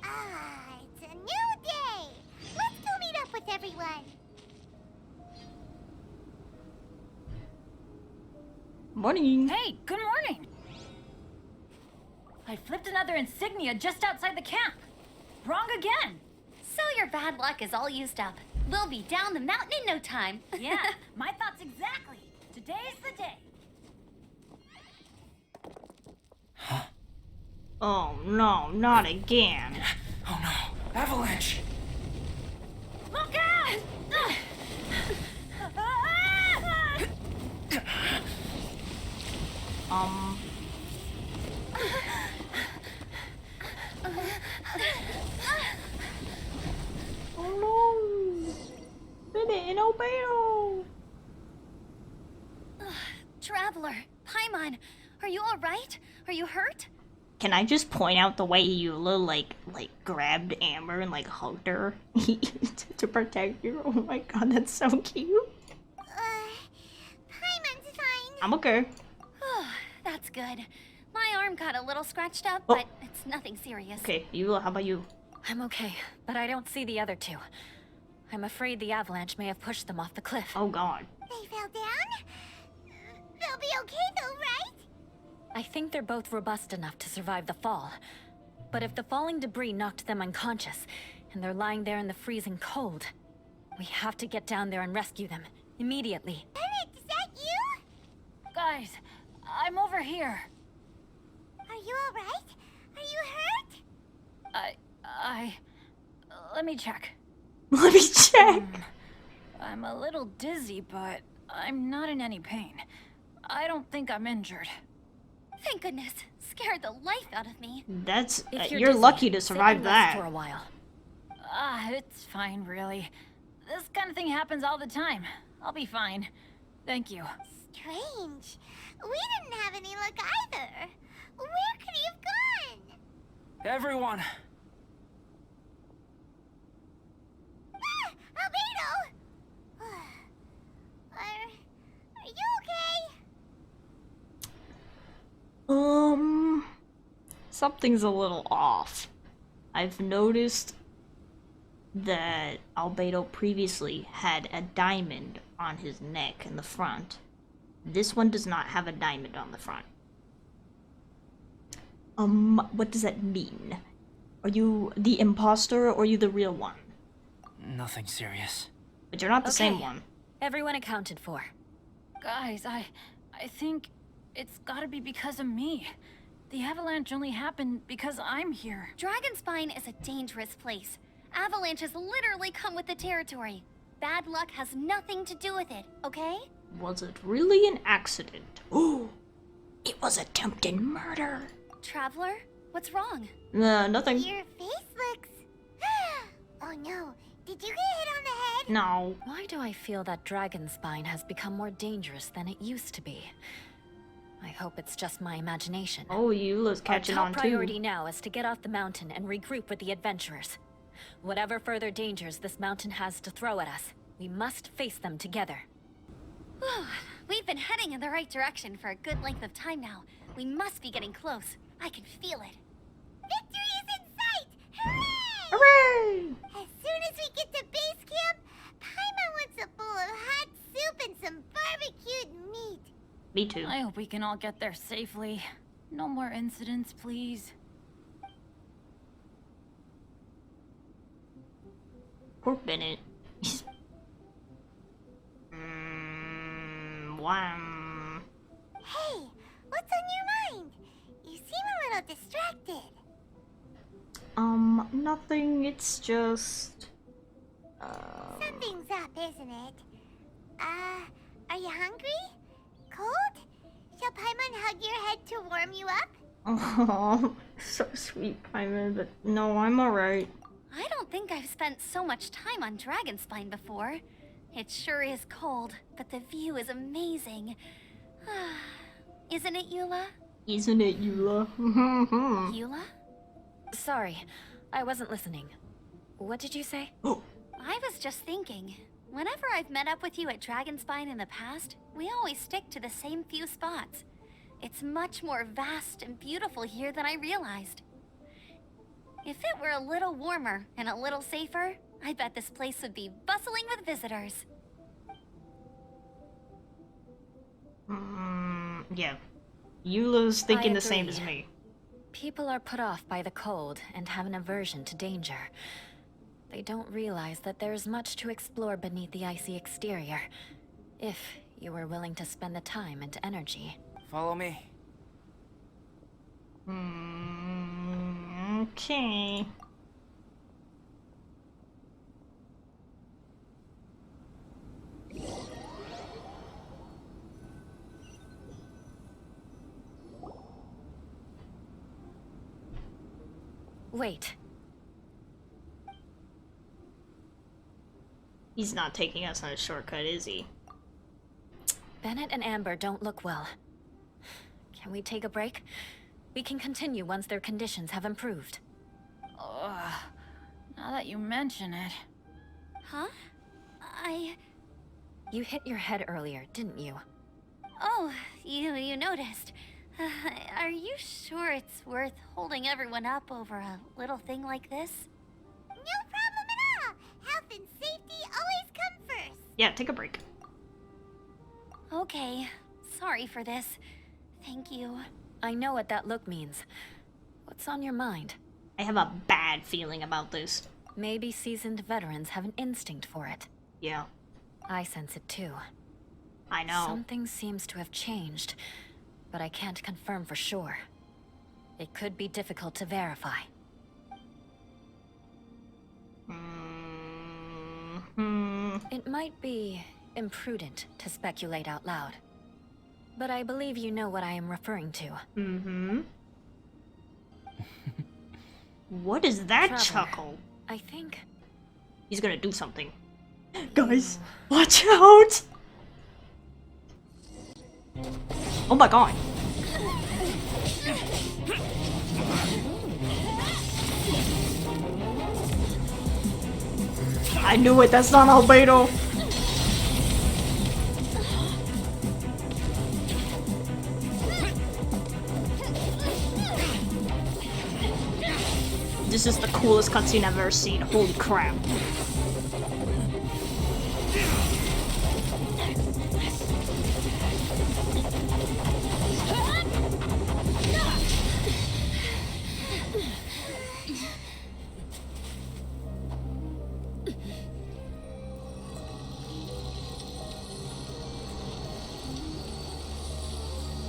a new day! Let's go meet up with everyone. Morning. Hey, good morning! I flipped another insignia just outside the camp. wrong again. So your bad luck is all used up. We'll be down the mountain in no time. Yeah, my thoughts exactly. Today's the day. Oh no, not again. Oh no, avalanche! Look out! Oh no! Did it in Albedo! Traveler, Paimon, are you alright? Are you hurt? Can I just point out the way Eula like grabbed Amber and like hugged her to protect you? Oh my god, that's so cute. Paimon's fine. I'm okay. That's good. My arm got a little scratched up, Oh. but it's nothing serious. Okay, Eula, how about you? I'm okay, but I don't see the other two. I'm afraid the avalanche may have pushed them off the cliff. Oh god. They fell down? They'll be okay though, right? I think they're both robust enough to survive the fall. But if the falling debris knocked them unconscious, and they're lying there in the freezing cold, we have to get down there and rescue them, immediately. Bennett, is that you? Guys, I'm over here. Are you alright? Are you hurt? Let me check. Let me check. I'm a little dizzy, but I'm not in any pain. I don't think I'm injured. Thank goodness. Scared the life out of me. That's If you're dizzy, lucky to sit survive and rest that. for a while. It's fine, really. This kind of thing happens all the time. I'll be fine. Thank you. Strange. We didn't have any luck either. Where could he have gone? Everyone! Ah, Albedo! Are you okay? Something's a little off. I've noticed that Albedo previously had a diamond on his neck in the front. This one does not have a diamond on the front. What does that mean? Are you the imposter or are you the real one? Nothing serious. But you're not the same Okay. one. Everyone accounted for. Guys, I think it's gotta be because of me. The avalanche only happened because I'm here. Dragonspine is a dangerous place. Avalanches literally come with the territory. Bad luck has nothing to do with it, okay? Was it really an accident? Oh, it was attempted murder. Traveler, what's wrong? Nothing. Your face looks... Oh no, did you get hit on the head? No. Why do I feel that Dragonspine has become more dangerous than it used to be? I hope it's just my imagination. Oh, Eula's catching Our on top too. priority now is to get off the mountain and regroup with the adventurers. Whatever further dangers this mountain has to throw at us, we must face them together. We've been heading in the right direction for a good length of time now. We must be getting close. I can feel it. Victory is in sight! Hooray! Hooray! As soon as we get to base camp, Paimon wants a bowl of hot soup and some barbecued meat. Me too. I hope we can all get there safely. No more incidents, please. Poor Bennett. Wham. Hey, what's on your mind? You seem a little distracted. Nothing. It's just. Something's up, isn't it? Are you hungry? Cold? Shall Paimon hug your head to warm you up? Oh, so sweet, Paimon. But no, I'm alright. I don't think I've spent so much time on Dragonspine before. It sure is cold, but the view is amazing. Isn't it, Eula? Isn't it, Eula? Eula? Sorry, I wasn't listening. What did you say? Oh, I was just thinking. Whenever I've met up with you at Dragonspine in the past, we always stick to the same few spots. It's much more vast and beautiful here than I realized. If it were a little warmer and a little safer, I bet this place would be bustling with visitors. yeah. Eula's thinking I the same agree. as me. People are put off by the cold and have an aversion to danger. They don't realize that there is much to explore beneath the icy exterior, if you were willing to spend the time and energy. Follow me. Okay. Wait. He's not taking us on a shortcut, is he? Bennett and Amber don't look well. Can we take a break? We can continue once their conditions have improved. Ugh. Now that you mention it. Huh? You hit your head earlier, didn't you? Oh, you noticed. Are you sure it's worth holding everyone up over a little thing like this? No problem at all. Health and safety always come first. Yeah, take a break. Okay. Sorry for this. Thank you. I know what that look means. What's on your mind? I have a bad feeling about this. Maybe seasoned veterans have an instinct for it. Yeah, I sense it too. I know. Something seems to have changed, but I can't confirm for sure. It could be difficult to verify. It might be imprudent to speculate out loud, but I believe you know what I am referring to. What is that Traveler, chuckle? I think... He's gonna do something. Guys, watch out! Oh my god. I knew it, that's not Albedo. This is the coolest cutscene I've ever seen. Holy crap.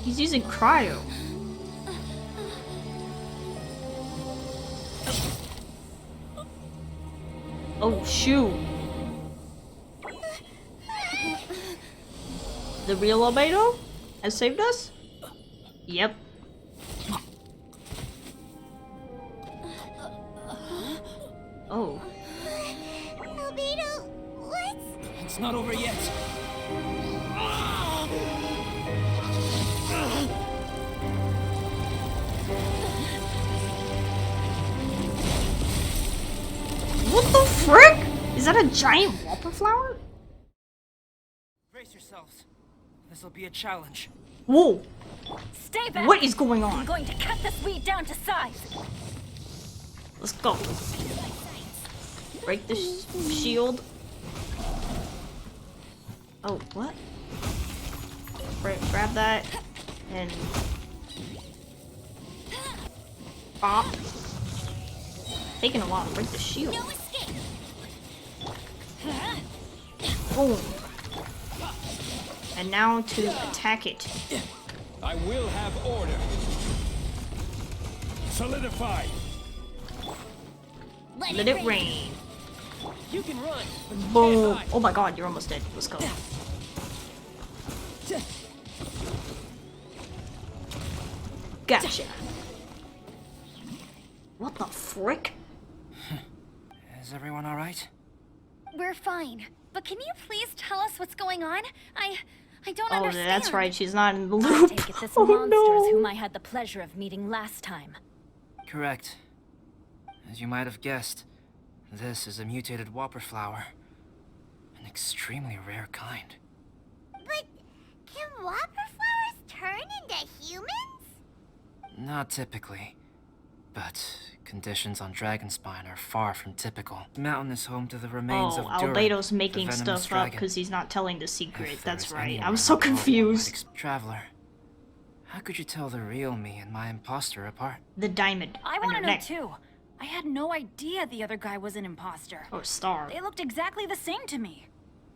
He's using cryo. Oh, shoot. The real Albedo has saved us? Yep. Oh. Albedo, what? It's not over yet. What the frick? Is that a giant whopper flower? Brace yourselves. This'll be a challenge. Whoa. Stay back! What is going I'm on? going to cut this weed down to size! Let's go. Break the shield. Oh, what? Grab that and pop. Taking a while to break the shield. Boom. And now to attack it. I will have order. Solidify. Let it rain. You can run. Boom. Oh my god, you're almost dead. Let's go. Gotcha. What the frick? Is everyone alright? We're fine. But can you please tell us what's going on? I don't Oh, understand. that's right. She's not in the I loop. take it this Oh monster is whom no. I had the pleasure of meeting last time. Correct. As you might have guessed, this is a mutated whopper flower. An extremely rare kind. But can whopper flowers turn into humans? Not typically, but conditions on Dragonspine are far from typical. The mountain is home to the remains Oh, of Durin, Albedo's the making venomous stuff up dragon. because he's not telling the secret. If there That's is right. anyone I was so in the world one might confused. Traveler, How could you tell the real me and my imposter apart? The diamond I on want your to know neck. too. I had no idea the other guy was an imposter. Or star. They looked exactly the same to me.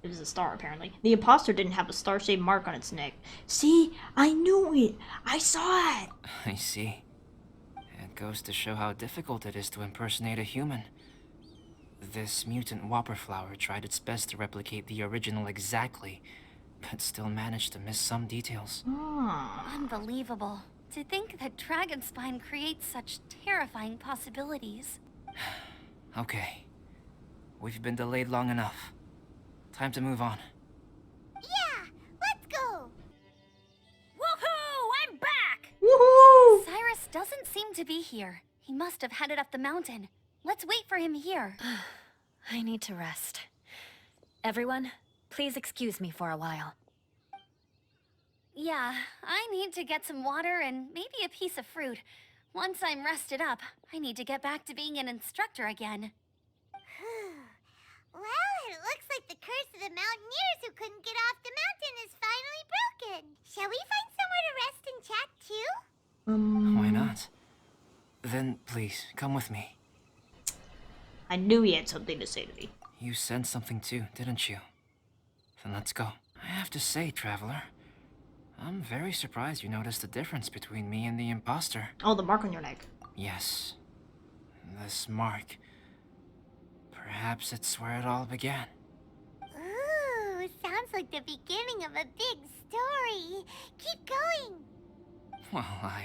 It was a star, apparently. The imposter didn't have a star-shaped mark on its neck. See? I knew it! I saw it! I see. It goes to show how difficult it is to impersonate a human. This mutant whopper flower tried its best to replicate the original exactly, but still managed to miss some details. Ah. Unbelievable. To think that Dragonspine creates such terrifying possibilities. Okay. We've been delayed long enough. Time to move on. Yeah, let's go. Woohoo! I'm back! Woohoo! Cyrus doesn't seem to be here. He must have headed up the mountain. Let's wait for him here. I need to rest. Everyone, please excuse me for a while. Yeah, I need to get some water and maybe a piece of fruit. Once I'm rested up, I need to get back to being an instructor again. Well, it looks like the curse of the mountaineers who couldn't get off the mountain is finally broken. Shall we find somewhere to rest and chat too? Why not? Then, please, come with me. I knew he had something to say to me. You sensed something too, didn't you? Then let's go. I have to say, Traveler, I'm very surprised you noticed the difference between me and the imposter. Oh, the mark on your neck. Yes. This mark. Perhaps it's where it all began. Ooh, sounds like the beginning of a big story. Keep going. Well, I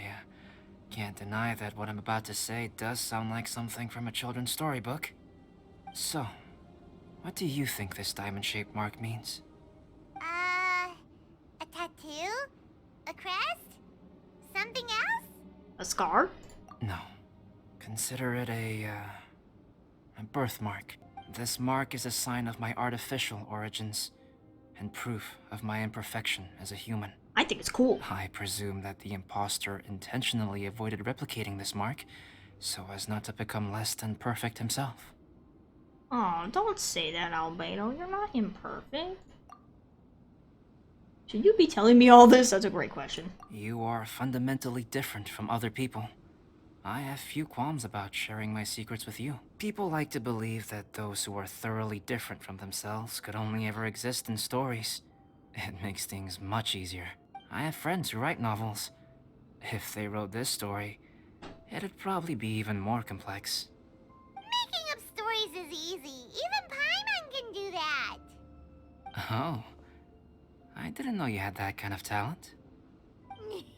can't deny that what I'm about to say does sound like something from a children's storybook. So, what do you think this diamond-shaped mark means? A tattoo? A crest? Something else? A scar? No. Consider it a birthmark. This mark is a sign of my artificial origins, and proof of my imperfection as a human. I think it's cool. I presume that the imposter intentionally avoided replicating this mark, so as not to become less than perfect himself. Oh, don't say that, Albedo. You're not imperfect. Should you be telling me all this? That's a great question. You are fundamentally different from other people. I have few qualms about sharing my secrets with you. People like to believe that those who are thoroughly different from themselves could only ever exist in stories. It makes things much easier. I have friends who write novels. If they wrote this story, it'd probably be even more complex. Making up stories is easy. Even Paimon can do that. Oh. I didn't know you had that kind of talent.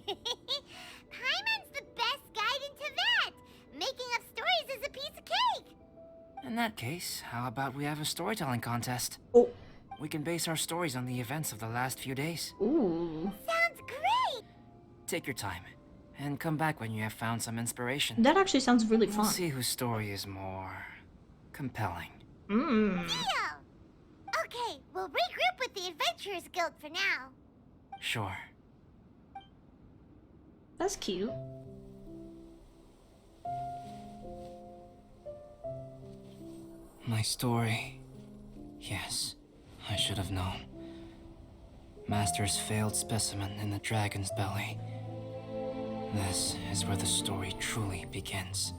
Paimon's the best guide into that. Making up stories is a piece of cake. In that case, how about we have a storytelling contest? Oh. We can base our stories on the events of the last few days. Ooh. Sounds great. Take your time, and come back when you have found some inspiration. That actually sounds really We'll fun. see whose story is more compelling. Mmm. Deal. Okay, we'll regroup with the Adventurers Guild for now. Sure. That's cute. My story. Yes, I should have known. Master's failed specimen in the dragon's belly. This is where the story truly begins.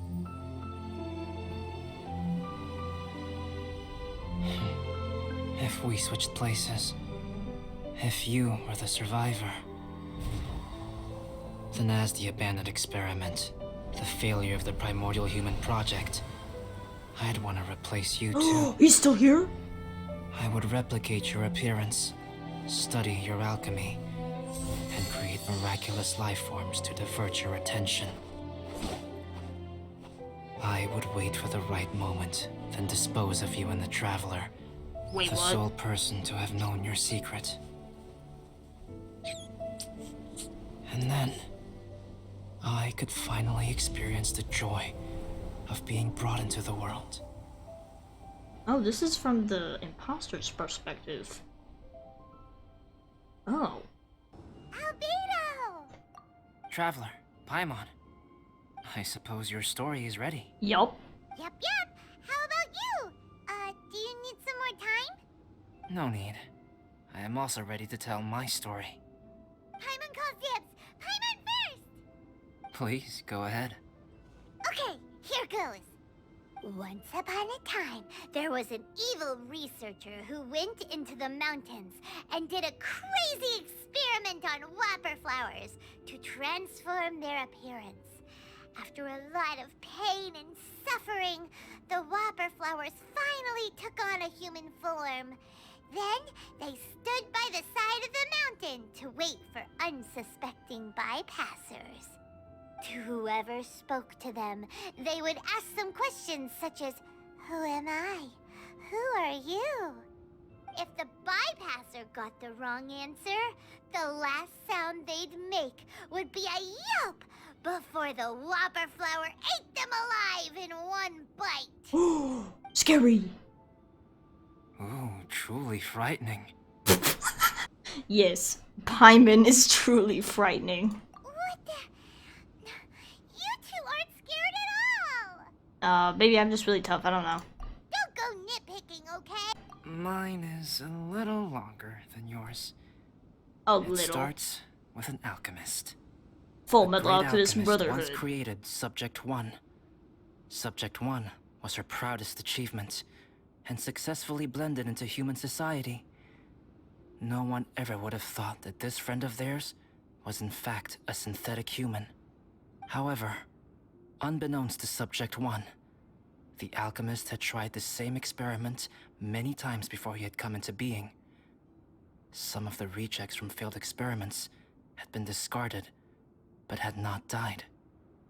If we switched places, if you were the survivor, then as the abandoned experiment, the failure of the primordial human project, I'd want to replace you too. He's still here? I would replicate your appearance, study your alchemy, and create miraculous life forms to divert your attention. I would wait for the right moment, then dispose of you in the Traveler, Wait, the what? sole person to have known your secret. And then, I could finally experience the joy of being brought into the world. Oh, this is from the imposter's perspective. Oh. Albedo! Traveler, Paimon, I suppose your story is ready. Yup. Yep. How about you? Do you need some more time? No need. I am also ready to tell my story. Paimon calls dibs. Paimon Please, go ahead. Okay, here goes. Once upon a time, there was an evil researcher who went into the mountains and did a crazy experiment on whopper flowers to transform their appearance. After a lot of pain and suffering, the whopper flowers finally took on a human form. Then they stood by the side of the mountain to wait for unsuspecting bypassers. To whoever spoke to them, they would ask some questions such as, "Who am I? Who are you?" If the bypasser got the wrong answer, the last sound they'd make would be a yelp before the whopper flower ate them alive in one bite. Scary. Ooh, truly frightening. Yes, Paimon is truly frightening. What the? You two aren't scared at all. Maybe I'm just really tough, I don't know. Don't go nitpicking, okay? Mine is a little longer than yours. A It little. starts with an alchemist. Full The Metal great Alchemist alchemist Brotherhood. once created Subject 1. Subject 1 was her proudest achievement, and successfully blended into human society. No one ever would have thought that this friend of theirs was in fact a synthetic human. However, unbeknownst to Subject 1, the alchemist had tried the same experiment many times before he had come into being. Some of the rejects from failed experiments had been discarded, but had not died.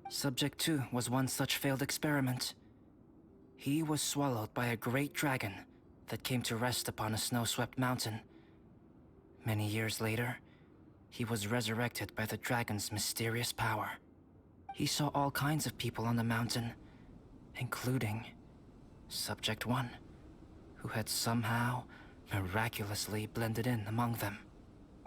Subject 2 was one such failed experiment. He was swallowed by a great dragon that came to rest upon a snow-swept mountain. Many years later, he was resurrected by the dragon's mysterious power. He saw all kinds of people on the mountain, including Subject 1, who had somehow miraculously blended in among them.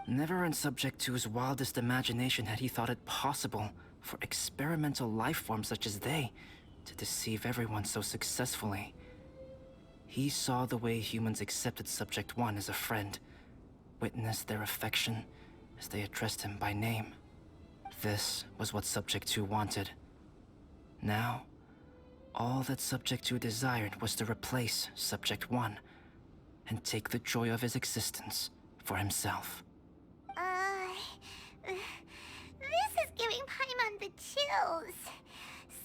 Never in Subject 2's wildest imagination had he thought it possible for experimental life forms such as they to deceive everyone so successfully. He saw the way humans accepted Subject 1 as a friend, witnessed their affection as they addressed him by name. This was what Subject 2 wanted. Now, all that Subject 2 desired was to replace Subject 1 and take the joy of his existence for himself. This is giving Paimon the chills.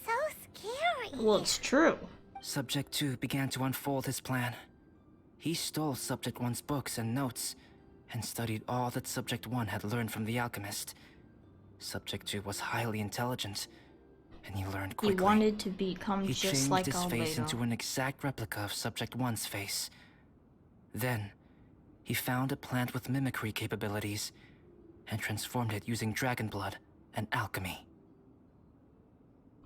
So scary. Well, it's true. Subject 2 began to unfold his plan. He stole Subject 1's books and notes, and studied all that Subject 1 had learned from the alchemist. Subject 2 was highly intelligent, and he learned quickly. He wanted to become He just changed like his face Albedo. into an exact replica of Subject 1's face. Then, he found a plant with mimicry capabilities, and transformed it using dragon blood and alchemy.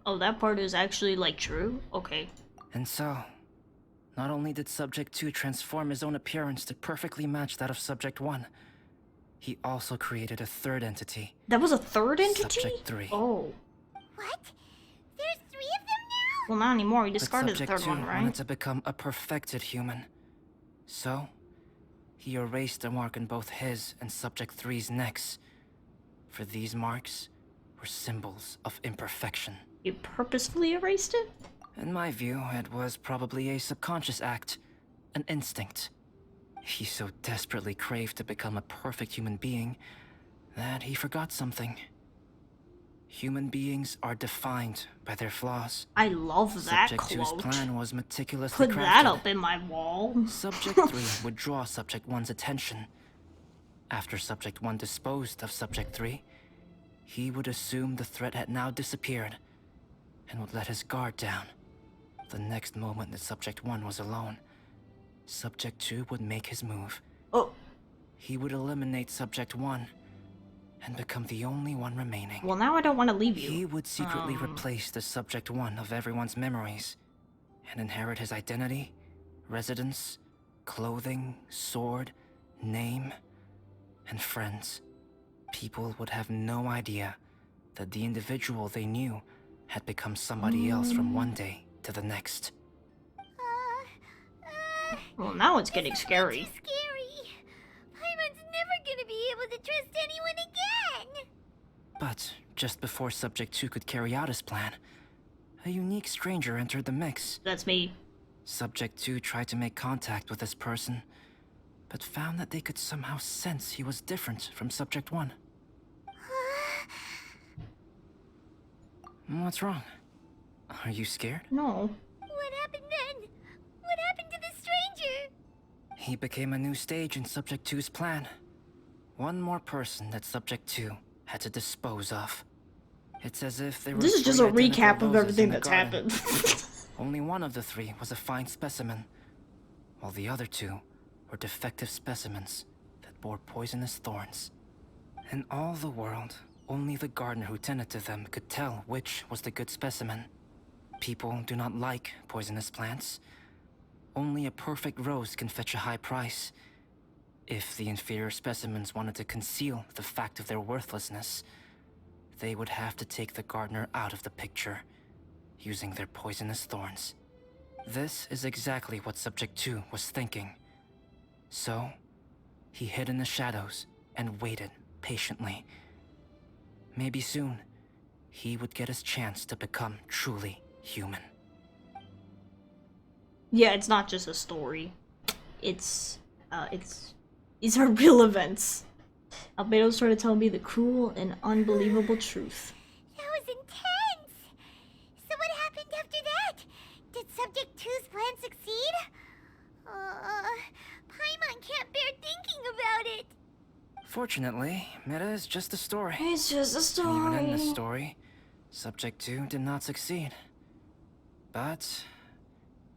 Oh, that part is actually, like, true? Okay. And so, not only did Subject 2 transform his own appearance to perfectly match that of Subject 1, he also created a third entity. That was a third entity? Subject 3. Oh. What? There's 3 of them now? Well, not anymore. He But discarded the Subject third 2 one, right? wanted to become a perfected human. So, he erased a mark on both his and Subject 3's necks. For these marks were symbols of imperfection. You purposefully erased it? In my view, it was probably a subconscious act, an instinct. He so desperately craved to become a perfect human being that he forgot something. Human beings are defined by their flaws. I love that Subject 2's quote. plan was meticulously Put crafted. that up in my wall. Subject 3 would draw Subject 1's attention. After Subject 1 disposed of Subject 3, he would assume the threat had now disappeared and would let his guard down. The next moment that Subject 1 was alone, Subject 2 would make his move. Oh. He would eliminate Subject 1 and become the only one remaining. Well, now I don't want to leave you. He would secretly replace the Subject 1 of everyone's memories and inherit his identity, residence, clothing, sword, name, and friends. People would have no idea that the individual they knew had become somebody else from one day to the next. Well, now it's getting scary. Too scary. Paimon's never gonna be able to trust anyone again. But just before Subject 2 could carry out his plan, a unique stranger entered the mix. That's me. Subject 2 tried to make contact with this person, but found that they could somehow sense he was different from Subject 1. What's wrong? Are you scared? No. What happened then? What happened to the stranger? He became a new stage in Subject 2's plan. One more person that Subject 2 had to dispose of. It's as if they were This is just a three recap identical of roses everything in the that's garden. happened. Only one of the three was a fine specimen, while the other two were defective specimens that bore poisonous thorns. In all the world, only the gardener who tended to them could tell which was the good specimen. People do not like poisonous plants. Only a perfect rose can fetch a high price. If the inferior specimens wanted to conceal the fact of their worthlessness, they would have to take the gardener out of the picture, using their poisonous thorns. This is exactly what Subject 2 was thinking. So, he hid in the shadows and waited patiently. Maybe soon, he would get his chance to become truly human. Yeah, it's not just a story. These are real events. Albedo started telling me the cruel and unbelievable truth. That was intense! So what happened after that? Did Subject 2's plan succeed? Paimon can't bear thinking about it! Fortunately, it is just a story. It's just a story. And even in this story, Subject 2 did not succeed. But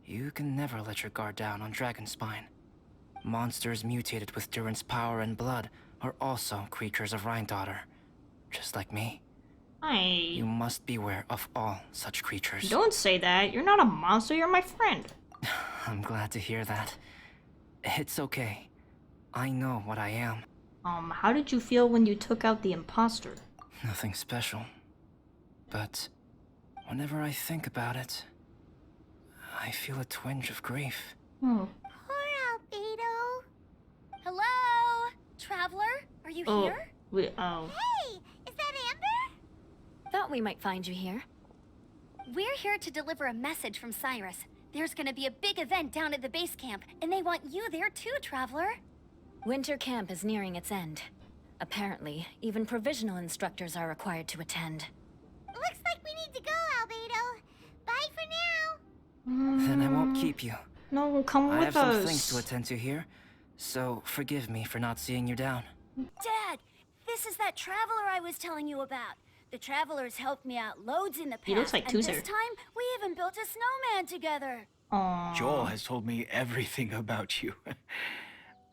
you can never let your guard down on Dragonspine. Monsters mutated with Durin's power and blood are also creatures of Rhine-Daughter, just like me. You must beware of all such creatures. Don't say that. You're not a monster, you're my friend. I'm glad to hear that. It's okay. I know what I am. How did you feel when you took out the imposter? Nothing special. But whenever I think about it, I feel a twinge of grief. Poor Albedo. Hello? Traveler? Are you here? Hey, is that Amber? Thought we might find you here. We're here to deliver a message from Cyrus. There's gonna be a big event down at the base camp, and they want you there too, Traveler. Winter camp is nearing its end. Apparently, even provisional instructors are required to attend. Looks like we need to go, Albedo. Bye for now. Then I won't keep you. No, come I with have some us. things to attend to here, so forgive me for not seeing you down. Dad, this is that traveler I was telling you about. The traveler's helped me out loads in the past. He looks like and Tuzer. this time, we even built a snowman together. Aww. Joel has told me everything about you.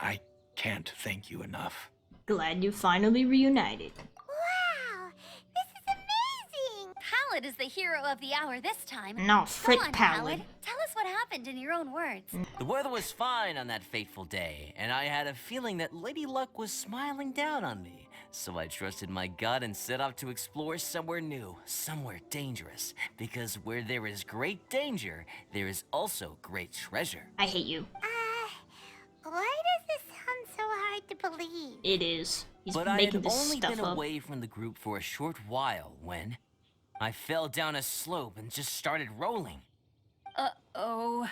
I can't thank you enough. Glad you finally reunited. Wow, this is amazing. Pallid is the hero of the hour this time. No, frick Go on, Pallid. Tell us what happened in your own words. The weather was fine on that fateful day, and I had a feeling that Lady Luck was smiling down on me. So I trusted my gut and set off to explore somewhere new, somewhere dangerous. Because where there is great danger, there is also great treasure. I hate you. Why does this sound so hard to believe? It is. He's But I making had this only stuff been up. away from the group for a short while when I fell down a slope and just started rolling. Uh-oh.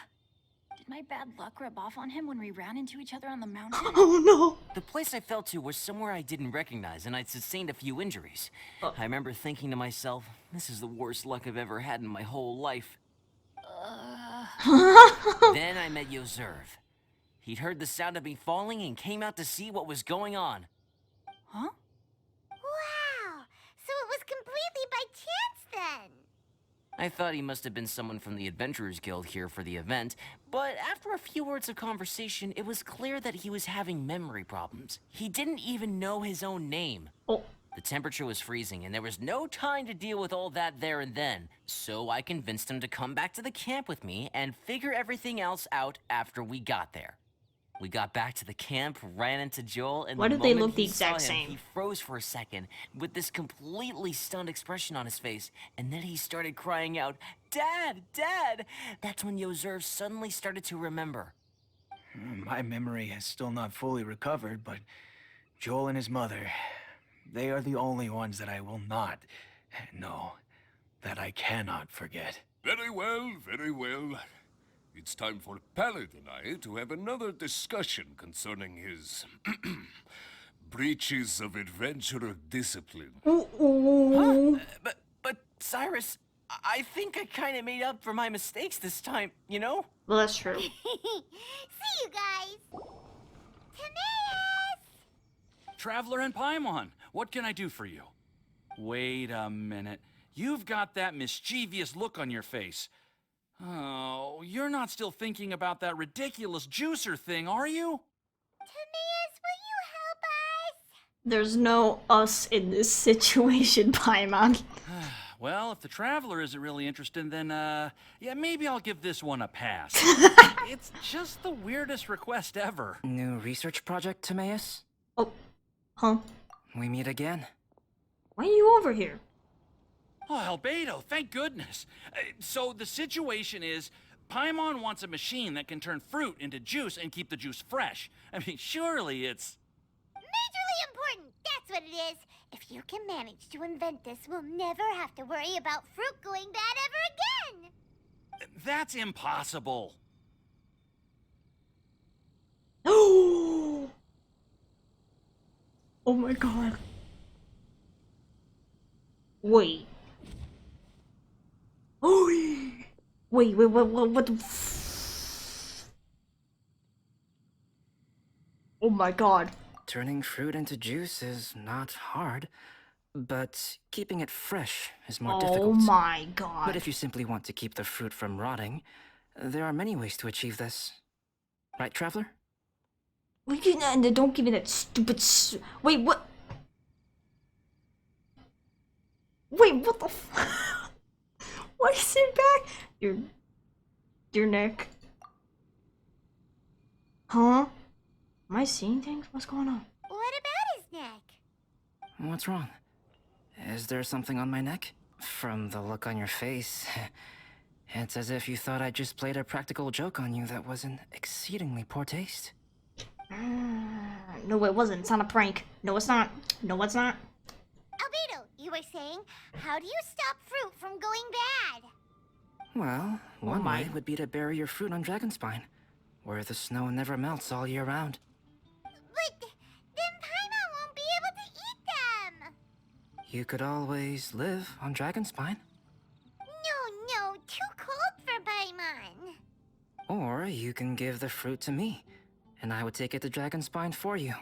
Did my bad luck rub off on him when we ran into each other on the mountain? Oh no! The place I fell to was somewhere I didn't recognize, and I'd sustained a few injuries. I remember thinking to myself, this is the worst luck I've ever had in my whole life. Then I met Yoserv. He'd heard the sound of me falling and came out to see what was going on. Huh? Wow, so it was completely by chance then. I thought he must have been someone from the Adventurers Guild here for the event, but after a few words of conversation, it was clear that he was having memory problems. He didn't even know his own name. Oh. The temperature was freezing, and there was no time to deal with all that there and then, so I convinced him to come back to the camp with me and figure everything else out after we got there. We got back to the camp, ran into Joel, and Why the did they moment look the he saw exact him, same? he froze for a second with this completely stunned expression on his face, and then he started crying out, "Dad! Dad!" That's when Yoserv suddenly started to remember. My memory has still not fully recovered, but Joel and his mother, They are the only ones that I will not, no, that I cannot forget. Very well, very well. It's time for Pallet and I to have another discussion concerning his breaches of adventurer discipline. Ooh. But Cyrus, I think I kind of made up for my mistakes this time, you know? Well, that's true. See you guys. Timaeus! Traveler and Paimon, what can I do for you? Wait a minute. You've got that mischievous look on your face. Oh, you're not still thinking about that ridiculous juicer thing, are you? Timaeus, will you help us? There's no us in this situation, Paimon. Well, if the Traveler isn't really interested, then, yeah, maybe I'll give this one a pass. It's just the weirdest request ever. New research project, Timaeus? Oh. Huh? We meet again. Why are you over here? Oh, Albedo, thank goodness. So the situation is, Paimon wants a machine that can turn fruit into juice and keep the juice fresh. I mean, surely it's... Majorly important, that's what it is. If you can manage to invent this, we'll never have to worry about fruit going bad ever again. That's impossible. Oh my god. Wait. Oh, wait, what the Oh my god. Turning fruit into juice is not hard, but keeping it fresh is more difficult. Oh my god. But if you simply want to keep the fruit from rotting, there are many ways to achieve this. Right, Traveler? Don't give me that stupid wait, what? Wait, what the Why is it back? Your neck. Huh? Am I seeing things? What's going on? What about his neck? What's wrong? Is there something on my neck? From the look on your face, it's as if you thought I just played a practical joke on you that was in exceedingly poor taste. No, it wasn't. It's not a prank. No, it's not. No, it's not. Albedo, you were saying, how do you stop fruit from going bad? Well, one way would be to bury your fruit on Dragonspine, where the snow never melts all year round. But then Paimon won't be able to eat them. You could always live on Dragonspine. No, too cold for Paimon. Or you can give the fruit to me, and I would take it to Dragonspine for you.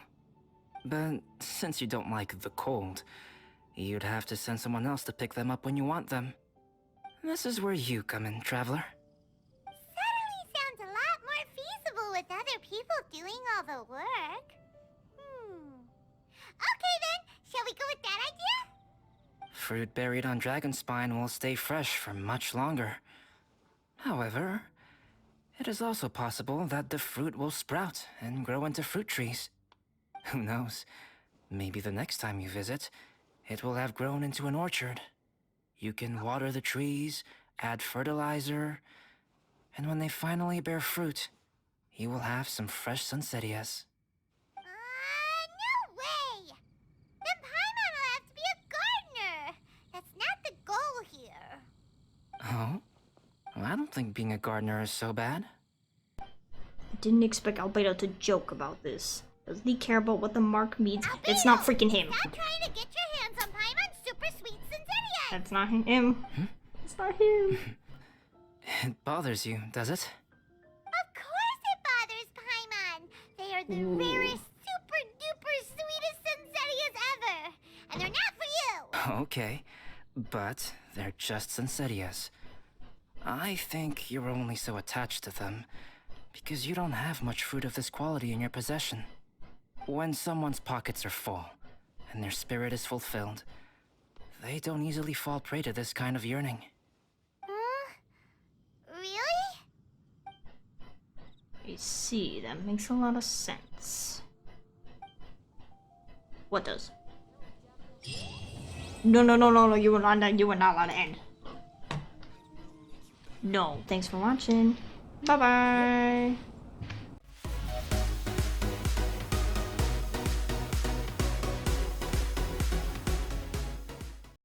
But since you don't like the cold, you'd have to send someone else to pick them up when you want them. This is where you come in, Traveler. Suddenly sounds a lot more feasible with other people doing all the work. Okay then, shall we go with that idea? Fruit buried on Dragonspine will stay fresh for much longer. However, it is also possible that the fruit will sprout and grow into fruit trees. Who knows? Maybe the next time you visit, it will have grown into an orchard. You can water the trees, add fertilizer, and when they finally bear fruit, you will have some fresh sunsettias. No way! Then Paimon will have to be a gardener. That's not the goal here. Oh? Well, I don't think being a gardener is so bad. I didn't expect Albedo to joke about this. Doesn't he care about what the mark means? Albedo, It's not freaking him. Stop trying to get your hands on Paimon's super sweet Sinsettias! That's not him. It's not him. It bothers you, does it? Of course it bothers Paimon. They are the rarest, super duper sweetest Sinsettias ever. And they're not for you! Okay, but they're just Sinsettias. I think you're only so attached to them because you don't have much fruit of this quality in your possession. When someone's pockets are full and their spirit is fulfilled, they don't easily fall prey to this kind of yearning. Really? I see, that makes a lot of sense. What does? No, you were not allowed to end. No, thanks for watching. Bye-bye.